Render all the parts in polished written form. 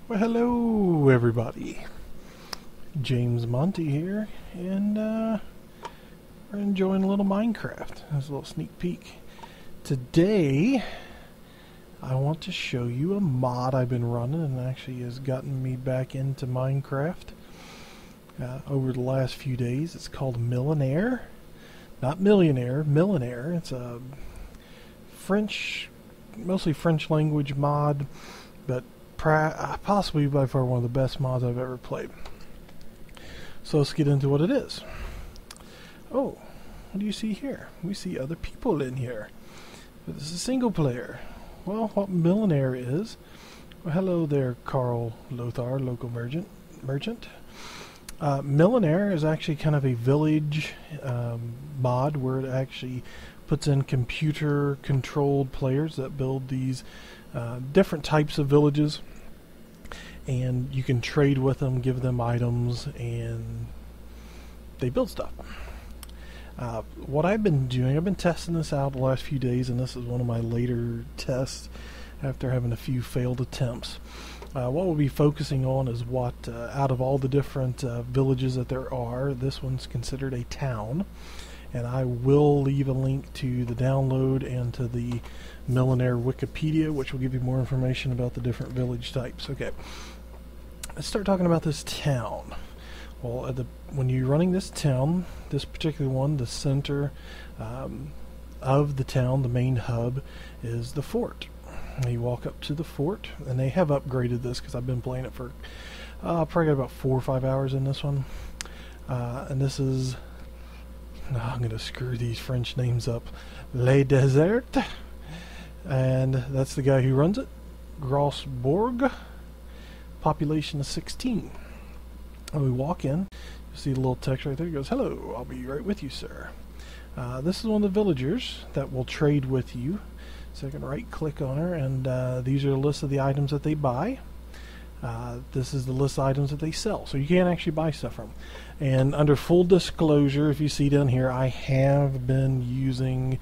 Well, hello everybody. James Monty here, and we're enjoying a little Minecraft. That's a little sneak peek. Today, I want to show you a mod I've been running, and actually has gotten me back into Minecraft over the last few days. It's called Millénaire. Not Millionaire, Millénaire. It's a mostly French language mod, but possibly by far one of the best mods I've ever played. So let's get into what it is. Oh, what do you see here? We see other people in here. But this is a single player. Well, what Millénaire is... Well, hello there, Carl Lothar, local merchant. Millénaire is actually kind of a village mod where it actually puts in computer-controlled players that build these different types of villages, and you can trade with them, give them items, and they build stuff. What I've been doing, I've been testing this out the last few days, and this is one of my later tests after having a few failed attempts. What we'll be focusing on is what, out of all the different villages that there are, this one's considered a town. And I will leave a link to the download and to the Millénaire Wikipedia, which will give you more information about the different village types. Okay, let's start talking about this town. Well, when you're running this town, this particular one, the center of the town, the main hub, is the fort. And you walk up to the fort, and they have upgraded this because I've been playing it for probably got about 4 or 5 hours in this one. And this is... I'm going to screw these French names up. Le Desert. And that's the guy who runs it. Grossborg. Population of 16. When we walk in, you see the little text right there. It goes, "Hello, I'll be right with you, sir." This is one of the villagers that will trade with you. So I can right click on her, and these are the list of the items that they buy. This is the list of items that they sell, so you can't actually buy stuff from them. And under full disclosure, if you see down here, I have been using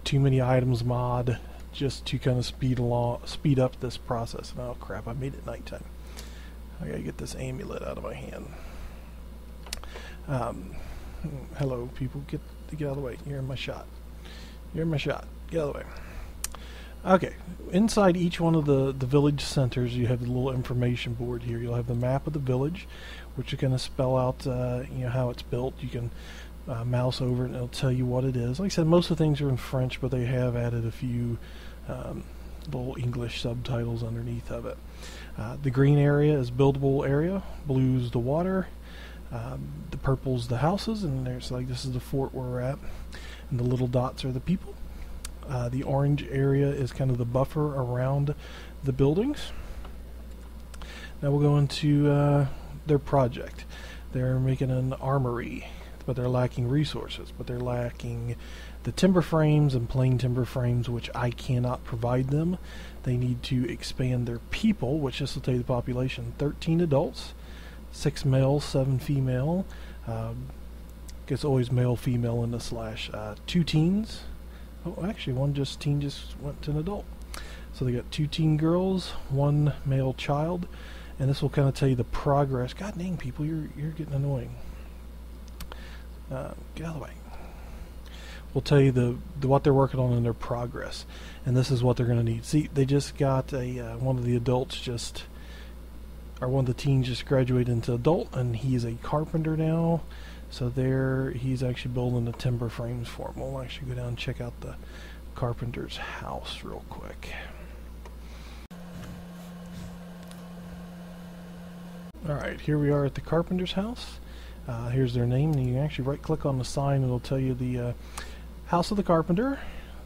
Too Many Items mod just to kind of speed up this process. And oh crap, I made it nighttime. I gotta get this amulet out of my hand. Hello people, get out of the way. You're in my shot. You're in my shot. Get out of the way. Okay, inside each one of the village centers, you have the little information board here. You'll have the map of the village, which is going to spell out how it's built. You can mouse over it and it'll tell you what it is. Like I said, most of the things are in French, but they have added a few little English subtitles underneath of it. The green area is buildable area, blue's the water, the purple's the houses, and there's like this is the fort where we're at, and the little dots are the people. The orange area is kind of the buffer around the buildings. Now we'll go into their project. They're making an armory, but they're lacking resources. But they're lacking the timber frames and plain timber frames, which I cannot provide them. They need to expand their people, which this will tell you the population. 13 adults, 6 male, 7 female. It's always male, female in the slash. 2 teens. Oh, actually, one teen just went to an adult. So they got 2 teen girls, 1 male child, and this will kind of tell you the progress. God dang, people, you're getting annoying. Get out of the way. We'll tell you what they're working on in their progress, and this is what they're going to need. See, they just got one of the adults one of the teens just graduated into adult, and he's a carpenter now. So he's actually building the timber frames for him. We'll actually go down and check out the carpenter's house real quick. Alright, here we are at the carpenter's house. Here's their name, and you can actually right click on the sign and it'll tell you the house of the carpenter.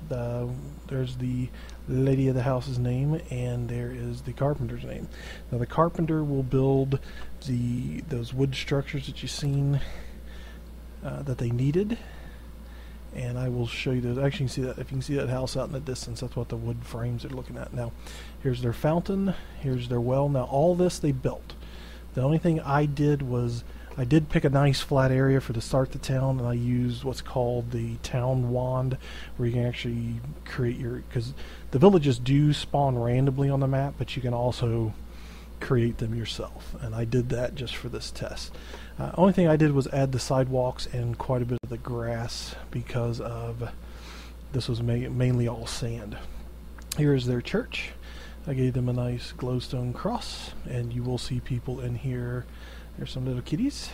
There's the lady of the house's name, and there is the carpenter's name. Now the carpenter will build those wood structures that you've seen that they needed, and I will show you those. Actually, you can see that if you can see that house out in the distance, that's what the wood frames are looking at. Now here's their fountain, here's their well. Now all this they built. The only thing I did was I did pick a nice flat area for to start the town, and I used what's called the town wand, where you can actually create because the villages do spawn randomly on the map, but you can also create them yourself, and I did that just for this test. Only thing I did was add the sidewalks and quite a bit of the grass because of this was mainly all sand. Here is their church. I gave them a nice glowstone cross, and you will see people in here. There's some little kitties.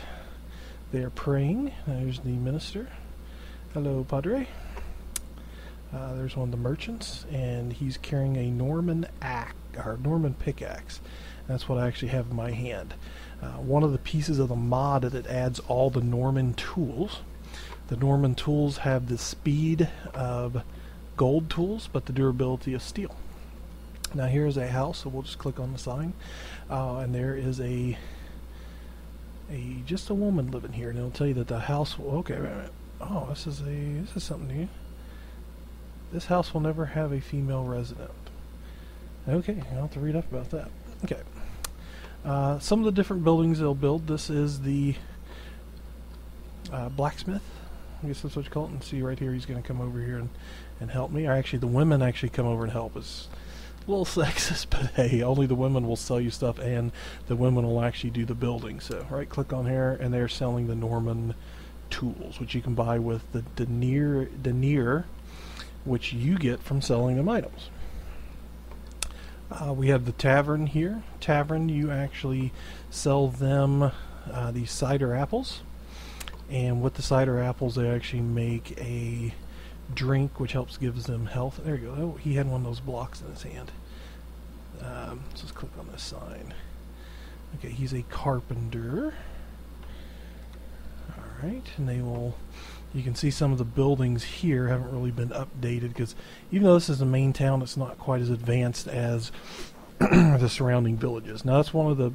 They are praying. There's the minister. Hello, Padre. There's one of the merchants, and he's carrying a Norman pickaxe. That's what I actually have in my hand. One of the pieces of the mod that it adds all the Norman tools. The Norman tools have the speed of gold tools, but the durability of steel. Now here's a house, so we'll just click on the sign, and there is just a woman living here, and it'll tell you that the house. Okay, wait a minute. Oh, this is something new. This house will never have a female resident. Okay, I'll have to read up about that. Okay. Some of the different buildings they'll build. This is the blacksmith. I guess that's what you call it. And see right here, he's going to come over here and help me. Or actually, the women actually come over and help us. A little sexist, but hey, only the women will sell you stuff, and the women will actually do the building. So right click on here, and they're selling the Norman tools, which you can buy with the denier, which you get from selling them items. We have the tavern here. Tavern, you actually sell them these cider apples, and with the cider apples they actually make a drink which gives them health. There you go. Oh, he had one of those blocks in his hand. Let's just click on this sign. Okay, he's a carpenter. Alright, and you can see some of the buildings here haven't really been updated because even though this is the main town, it's not quite as advanced as the surrounding villages. Now that's one of the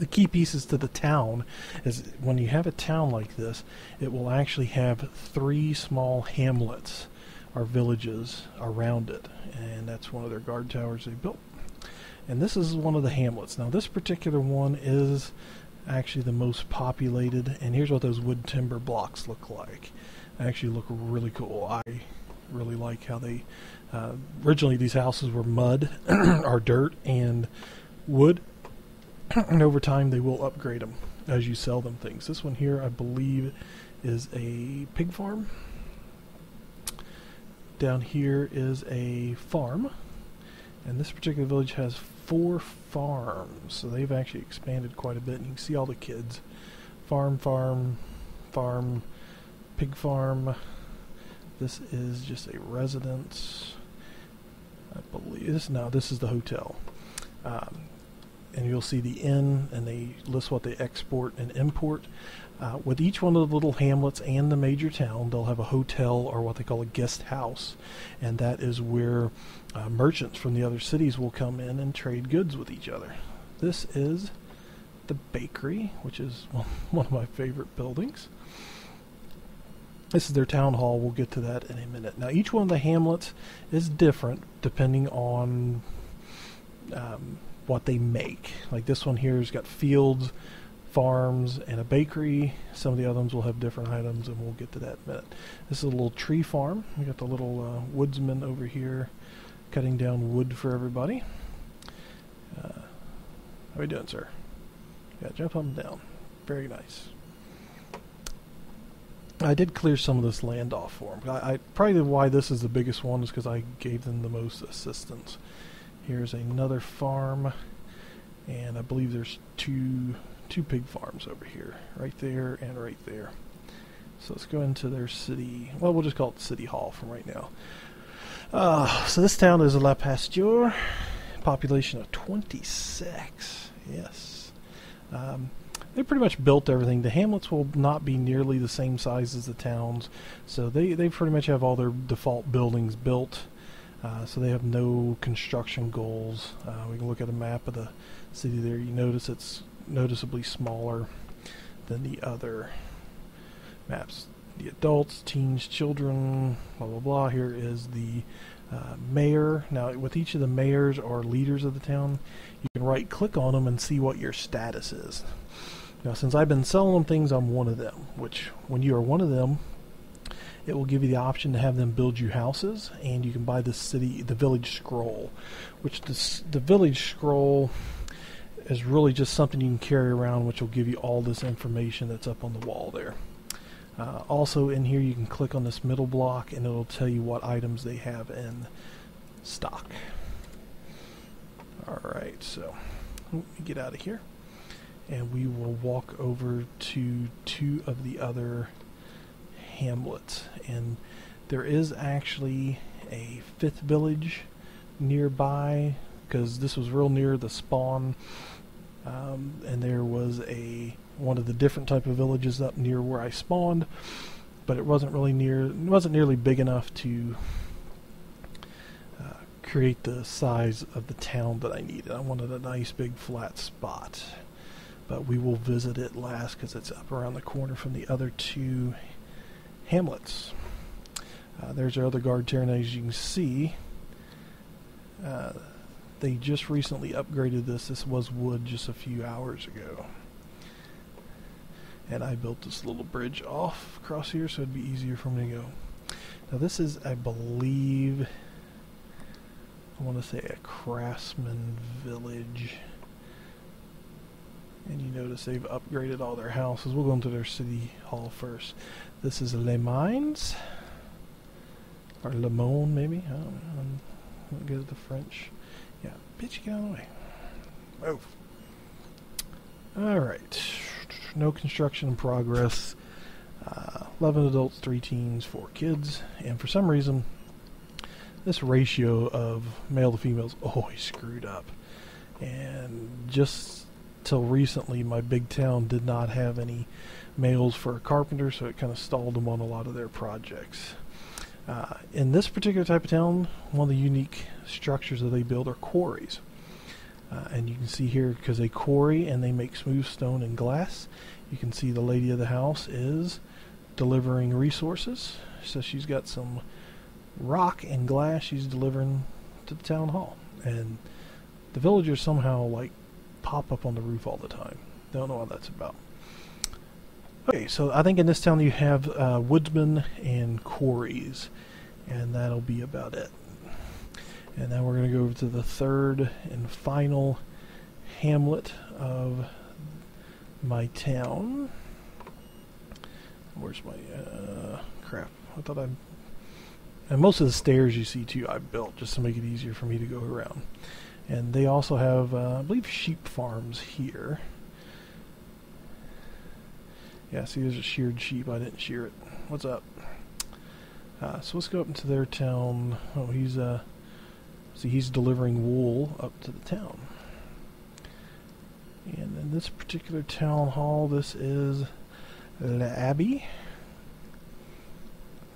key pieces to the town is when you have a town like this, it will actually have 3 small hamlets or villages around it, and that's one of their guard towers they built. And this is one of the hamlets. Now this particular one is actually the most populated, and here's what those wood timber blocks look like. They actually look really cool. I really like how they originally these houses were mud or dirt and wood, and over time they will upgrade them as you sell them things. This one here I believe is a pig farm. Down here is a farm, and this particular village has 4 farms, so they've actually expanded quite a bit, and you can see all the kids. Farm, pig farm. This is just a residence, I believe. This is the hotel. And you'll see the inn, and they list what they export and import. With each one of the little hamlets and the major town, they'll have a hotel or what they call a guest house, and that is where merchants from the other cities will come in and trade goods with each other. This is the bakery, which is one of my favorite buildings. This is their town hall. We'll get to that in a minute. Now, each one of the hamlets is different depending on what they make. Like this one here has got fields, farms, and a bakery. Some of the other ones will have different items, and we'll get to that in a minute. This is a little tree farm. We got the little woodsman over here cutting down wood for everybody. How are we doing, sir? Yeah, jump up and down. Very nice. I did clear some of this land off for them. Probably why this is the biggest one is because I gave them the most assistance. Here's another farm, and I believe there's two pig farms over here, right there and right there. So let's go into their city. Well, we'll just call it City Hall from right now. So this town is La Pasture, population of 26. Yes. They pretty much built everything. The hamlets will not be nearly the same size as the towns, so they pretty much have all their default buildings built. So they have no construction goals. We can look at a map of the city there. You notice it's noticeably smaller than the other maps. The adults, teens, children, blah blah blah. Here is the mayor. Now with each of the mayors or leaders of the town, you can right click on them and see what your status is. Now since I've been selling them things, I'm one of them, which when you are one of them, it will give you the option to have them build you houses, and you can buy the village scroll, which the village scroll is really just something you can carry around, which will give you all this information that's up on the wall there. Also in here you can click on this middle block and it'll tell you what items they have in stock. Alright, so let me get out of here and we will walk over to two of the other hamlets. And there is actually a fifth village nearby because this was real near the spawn, and there was one of the different type of villages up near where I spawned, but it wasn't nearly big enough to create the size of the town that I needed. I wanted a nice big flat spot, but we will visit it last because it's up around the corner from the other two hamlets. There's our other guard tower, and as you can see, they just recently upgraded this. This was wood just a few hours ago. And I built this little bridge off across here so it'd be easier for me to go. Now this is, I believe, I want to say a craftsman village. And you notice they've upgraded all their houses. We'll go into their city hall first. This is Les Mines. Or Le Monde, maybe? I don't know. I'm not good at the French. Yeah, bitch, get out of the way. Move. Alright. No construction in progress. 11 adults, 3 teens, 4 kids. And for some reason, this ratio of male to female is always screwed up. And just till recently, my big town did not have any males for a carpenter, so it kind of stalled them on a lot of their projects. In this particular type of town, one of the unique structures that they build are quarries. And you can see here, because they quarry and they make smooth stone and glass, you can see the lady of the house is delivering resources. So she's got some rock and glass she's delivering to the town hall. And the villagers somehow like pop up on the roof all the time. Don't know what that's about. Okay, so I think in this town you have woodsmen and quarries, and that'll be about it. And now we're going to go over to the third and final hamlet of my town. Where's my crap? I thought and most of the stairs you see too I built just to make it easier for me to go around. And they also have I believe sheep farms here. Yeah, see there's a sheared sheep. I didn't shear it. What's up? So let's go up into their town. Oh, he's delivering wool up to the town. And in this particular town hall, this is L'Abbey.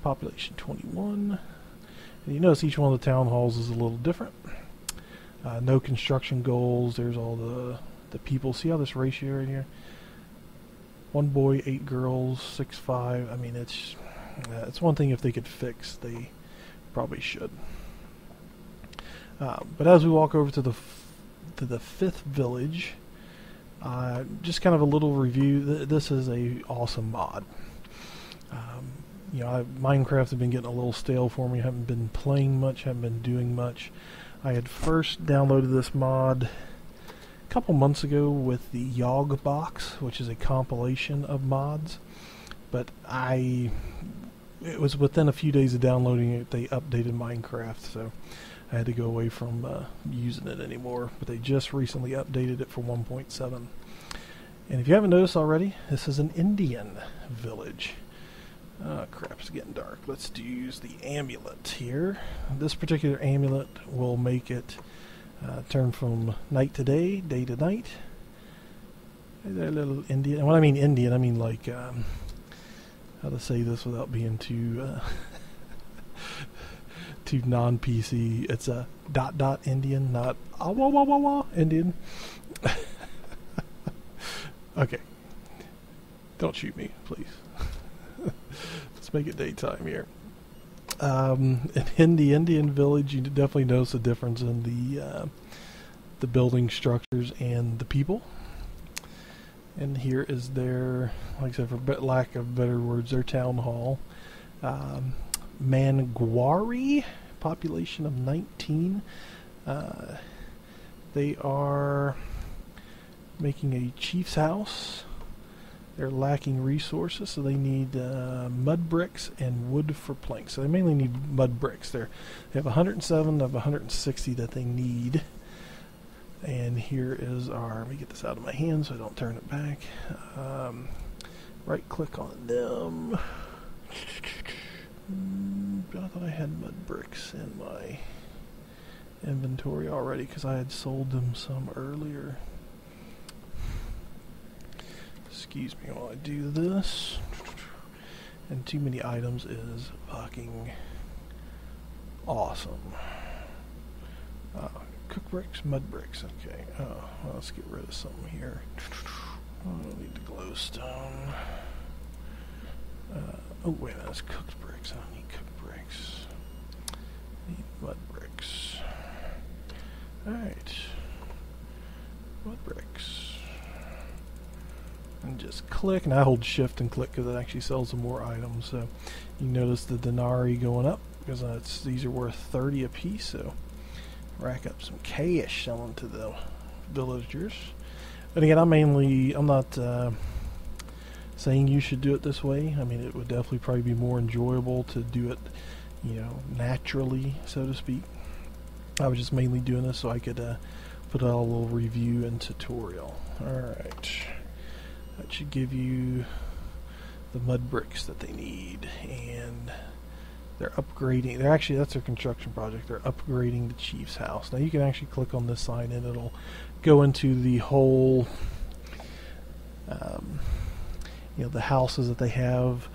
Population 21. And you notice each one of the town halls is a little different. No construction goals. There's all the people. See how this ratio right here? 1 boy, 8 girls, 6'5". I mean, it's one thing if they could fix, they probably should. But as we walk over to the fifth village, just kind of a little review. This is a awesome mod. Minecraft has been getting a little stale for me. I haven't been playing much, haven't been doing much. I had first downloaded this mod a couple months ago with the Yog box, which is a compilation of mods. But it was within a few days of downloading it, they updated Minecraft, so I had to go away from using it anymore. But they just recently updated it for 1.7. And if you haven't noticed already, this is an Indian village. Oh crap, it's getting dark. Let's use the amulet here. This particular amulet will make it turn from night to day, day to night. Is there a little Indian? And when I mean Indian, I mean like, how to say this without being too too non-PC. It's a ... Indian, not Indian. Okay. Don't shoot me, please. Let's make it daytime here. In the Indian village, you definitely notice a difference in the building structures and the people. And here is their, like I said, for lack of better words, their town hall. Manguari, population of 19. They are making a chief's house. They're lacking resources, so they need mud bricks and wood for planks. So they mainly need mud bricks. They have 107 of 160 that they need. And here is our, let me get this out of my hand so I don't turn it back. Right click on them. I thought I had mud bricks in my inventory already because I had sold them some earlier. Excuse me while I do this. And too many items is fucking awesome. Cook bricks, mud bricks, okay. Well, let's get rid of something here. I don't need the glowstone. Oh wait, that's cooked bricks. I don't need cooked bricks. I need mud bricks. Alright. Mud bricks. And just click, and I hold shift and click because it actually sells some more items. So you notice the denarii going up because these are worth 30 a piece. So rack up some cash selling to the villagers. And again, I'm not saying you should do it this way. I mean, it would definitely probably be more enjoyable to do it, naturally, so to speak. I was just mainly doing this so I could put out a little review and tutorial. Alright. That should give you the mud bricks that they need. And they're upgrading. That's their construction project. They're upgrading the chief's house. Now you can actually click on this sign and it'll go into the whole, the houses that they have.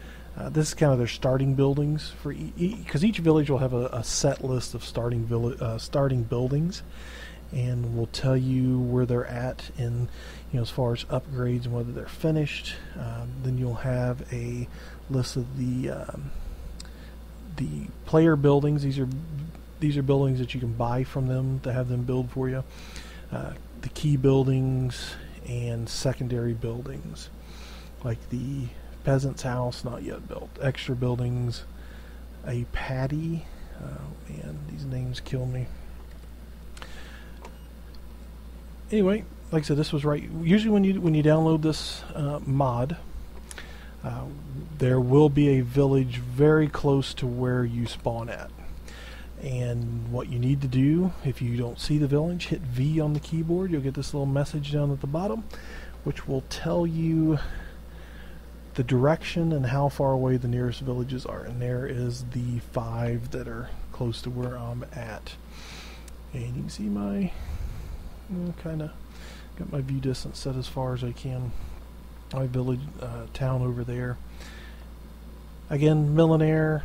This is kind of their starting buildings for because each village will have a set list of starting buildings, and will tell you where they're at in as far as upgrades and whether they're finished. Then you'll have a list of the player buildings. These are buildings that you can buy from them to have them build for you. The key buildings and secondary buildings, like the peasant's house, not yet built. Extra buildings, a patty. Oh man, these names kill me. Anyway, like I said, this was right. Usually when you download this mod, there will be a village very close to where you spawn at. And what you need to do, if you don't see the village, hit V on the keyboard. You'll get this little message down at the bottom, which will tell you the direction and how far away the nearest villages are. And there is the 5 that are close to where I'm at. And you can see my kind of got my view distance set as far as I can. My village town over there. Again, Millénaire,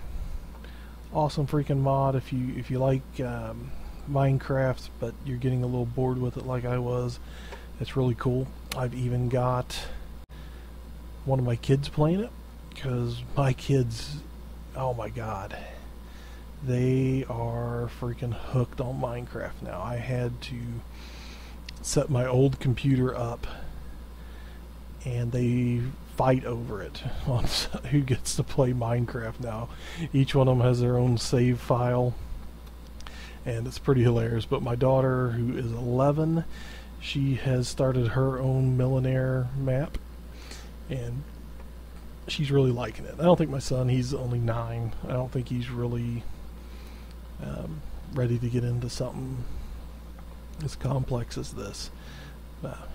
awesome freaking mod if you like Minecraft, but you're getting a little bored with it like I was. It's really cool. I've even got one of my kids playing it because my kids, oh my god, they are freaking hooked on Minecraft now. I had to set my old computer up and they fight over it on who gets to play Minecraft now. Each one of them has their own save file and it's pretty hilarious. But my daughter, who is 11, she has started her own Millénaire map and she's really liking it. I don't think my son, he's only 9, I don't think he's really ready to get into something as complex as this.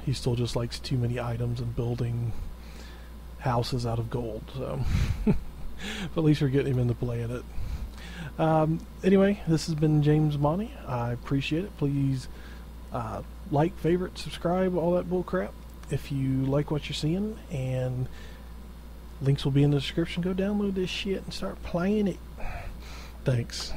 He still just likes too many items and building houses out of gold. So, but at least we're getting him into playing it. Anyway, this has been James Monty. I appreciate it. Please like, favorite, subscribe, all that bull crap if you like what you're seeing, and links will be in the description. Go download this shit and start playing it. Thanks.